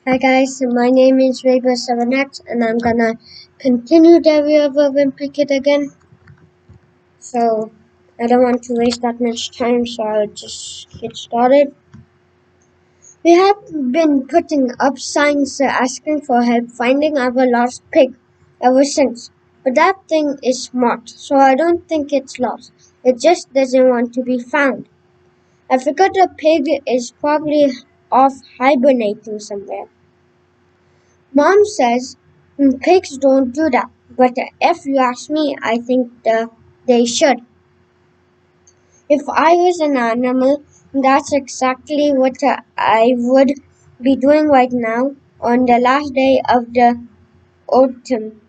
Hi guys, my name is Raver7X and I'm gonna continue the review of Olympic Kid again. So I don't want to waste that much time, so I'll just get started. We have been putting up signs asking for help finding our lost pig ever since. But that thing is smart, so I don't think it's lost. It just doesn't want to be found. I figured the pig is probably off hibernating somewhere. Mom says pigs don't do that, but if you ask me, I think they should. If I was an animal, that's exactly what I would be doing right now on the last day of the autumn.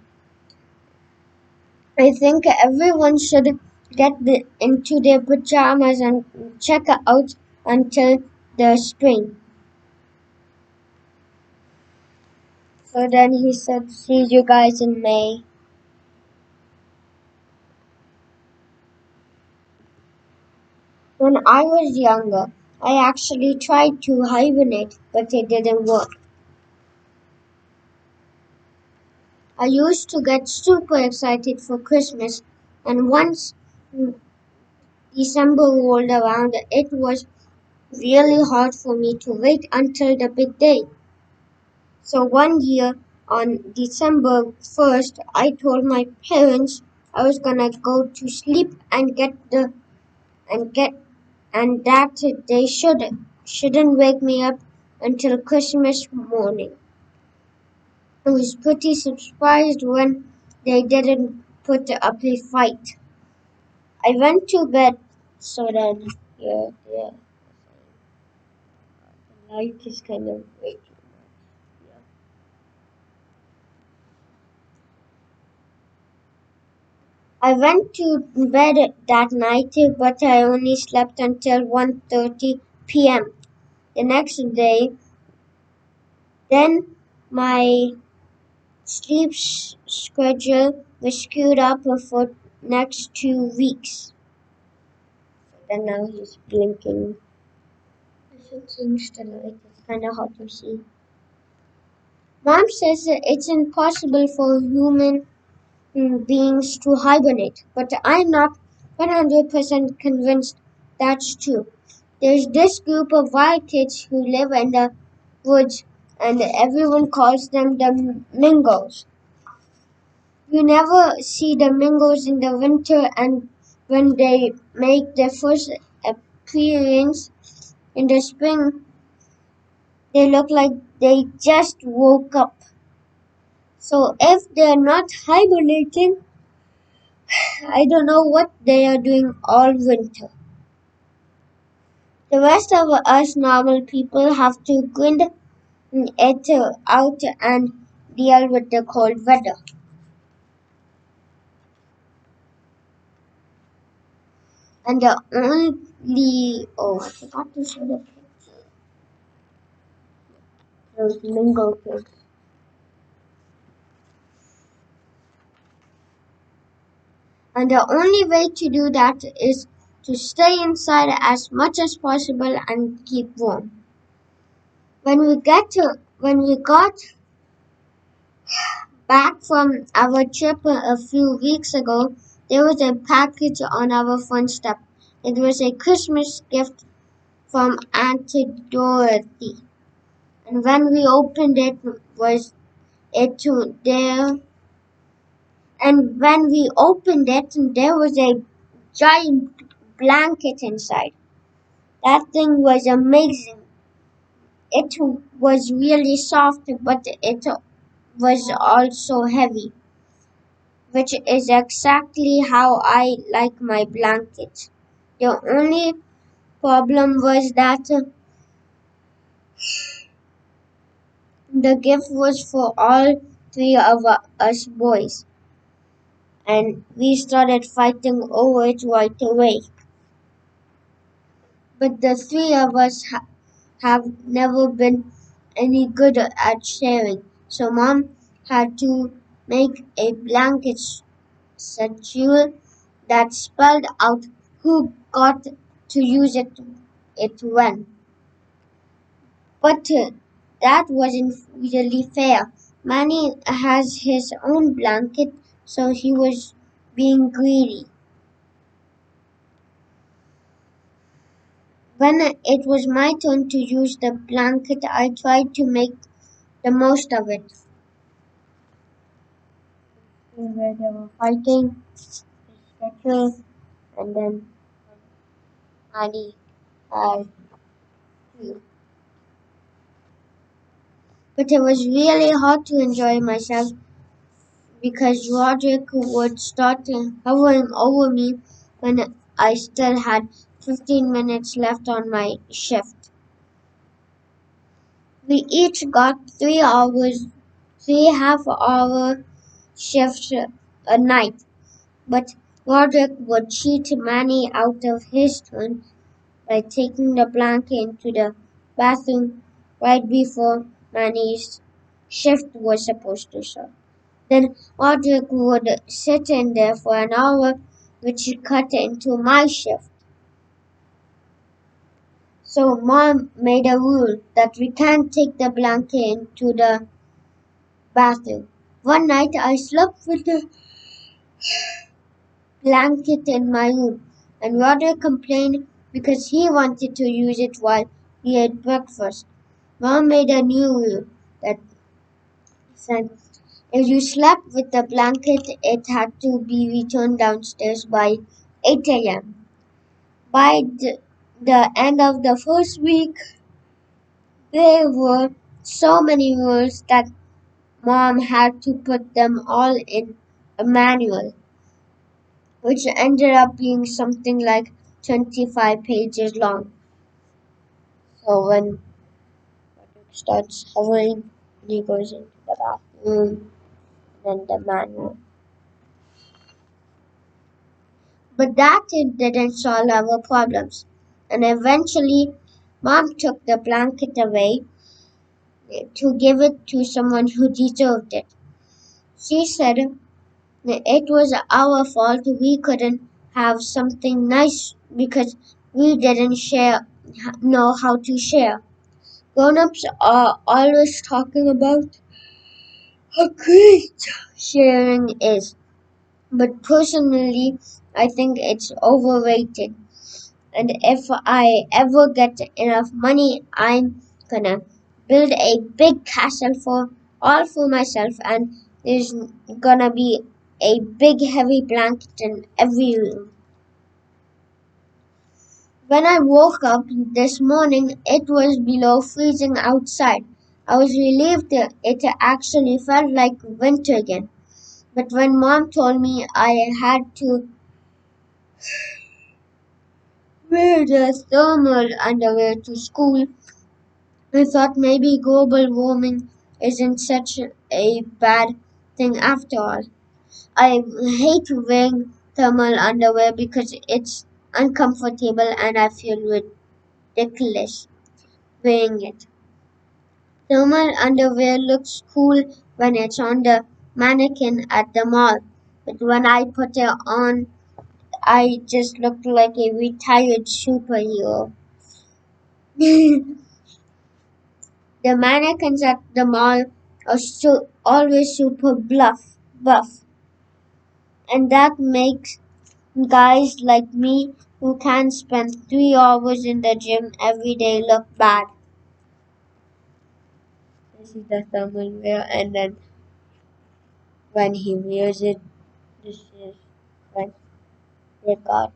I think everyone should into their pajamas and check out until the spring. So then he said, see you guys in May. When I was younger, I actually tried to hibernate, but it didn't work. I used to get super excited for Christmas, and once December rolled around, it was really hard for me to wait until the big day. So one year, on December 1st, I told my parents I was gonna go to sleep and get and that they shouldn't wake me up until Christmas morning. I was pretty surprised when they didn't put up a fight. I went to bed, so then yeah, the light is kind of way too much. Yeah. I went to bed that night, but I only slept until 1:30 p.m. The next day, then my sleep schedule was screwed up for next 2 weeks. And now he's blinking. I should change the light. It's kind of hard to see. Mom says that it's impossible for human beings to hibernate, but I'm not 100% convinced that's true. There's this group of wild kids who live in the woods, and everyone calls them the Mingos. You never see the Mingos in the winter, and when they make their first appearance in the spring, they look like they just woke up. So if they're not hibernating, I don't know what they are doing all winter. The rest of us normal people have to grind it out and deal with the cold weather. And the only I forgot to show the picture. Those lingo kids. And the only way to do that is to stay inside as much as possible and keep warm. When we got back from our trip a few weeks ago, there was a package on our front step. It was a Christmas gift from Aunt Dorothy. And when we opened it was it to there and when we opened it there was a giant blanket inside. That thing was amazing. It was really soft but it was also heavy, which is exactly how I like my blanket. The only problem was that the gift was for all three of us boys, and we started fighting over it right away. But the three of us have never been any good at sharing, so Mom had to make a blanket schedule that spelled out who got to use it when. But that wasn't really fair. Manny has his own blanket, so he was being greedy. When it was my turn to use the blanket, I tried to make the most of it. Where they were fighting, sketches, and then Manny had tea. But it was really hard to enjoy myself because Roderick would start hovering over me when I still had 15 minutes left on my shift. We each got 3 hours, 3 half-hour shifts a night, but Roderick would cheat Manny out of his turn by taking the blanket into the bathroom right before Manny's shift was supposed to start. Then Roderick would sit in there for an hour, which cut into my shift. So Mom made a rule that we can't take the blanket into the bathroom. One night I slept with the blanket in my room, and Roderick complained because he wanted to use it while he ate breakfast. Mom made a new rule that said if you slept with the blanket, it had to be returned downstairs by 8 a.m. By the end of the first week, there were so many rules that Mom had to put them all in a manual, which ended up being something like 25 pages long. So when Patrick starts hovering, he goes into the bathroom, then the manual. But that it didn't solve our problems. And eventually, Mom took the blanket away to give it to someone who deserved it. She said it was our fault we couldn't have something nice because we didn't know how to share. Grown-ups are always talking about how great sharing is, but personally, I think it's overrated. And if I ever get enough money, I'm gonna build a big castle for myself, and there's gonna be a big heavy blanket in every room. When I woke up this morning, it was below freezing outside. I was relieved that it actually felt like winter again. But when Mom told me I had to wear the thermal underwear to school, I thought maybe global warming isn't such a bad thing after all. I hate wearing thermal underwear because it's uncomfortable and I feel ridiculous wearing it. Thermal underwear looks cool when it's on the mannequin at the mall, but when I put it on, I just look like a retired superhero. The mannequins at the mall are always super buff, and that makes guys like me who can spend 3 hours in the gym every day look bad. This is the thermal wear, and then when he wears it, this is when they got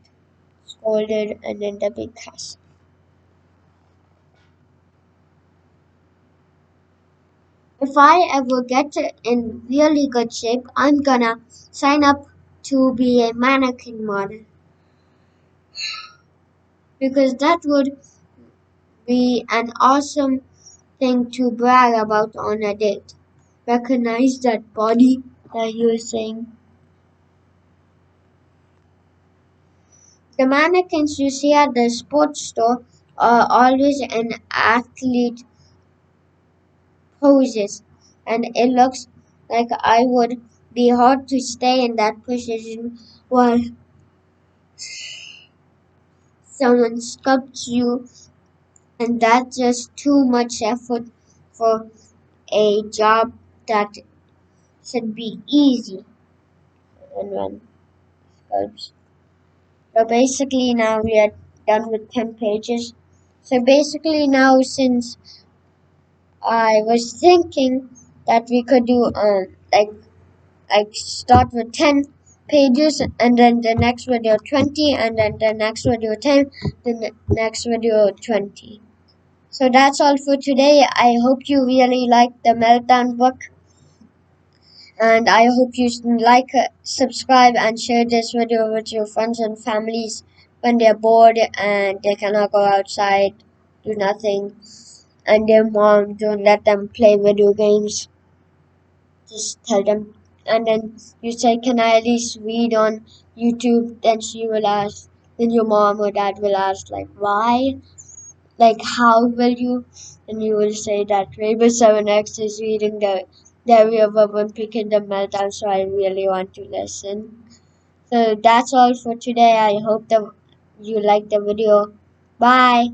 scolded, and then the big cuss. If I ever get in really good shape, I'm gonna sign up to be a mannequin model because that would be an awesome thing to brag about on a date. Recognize that body that you're saying. The mannequins you see at the sports store are always in athlete poses, and it looks like I would be hard to stay in that position while someone sculpts you, and that's just too much effort for a job that should be easy and run sculpts. So basically now we are done with 10 pages. So basically now, since I was thinking that we could do like start with 10 pages, and then the next video 20, and then the next video 10, the next video 20. So that's all for today. I hope you really liked the Meltdown book, and I hope you like, subscribe, and share this video with your friends and families when they're bored and they cannot go outside, do nothing, and their mom don't let them play video games. Just tell them, and then you say, "Can I at least read on YouTube?" Then she will ask, then your mom or dad will ask, like, "Why? Like, how will you?" And you will say that Rainbow 7X is reading the Diary of a Wimpy in the Meltdown, so I really want to listen. So that's all for today. I hope that you liked the video. Bye.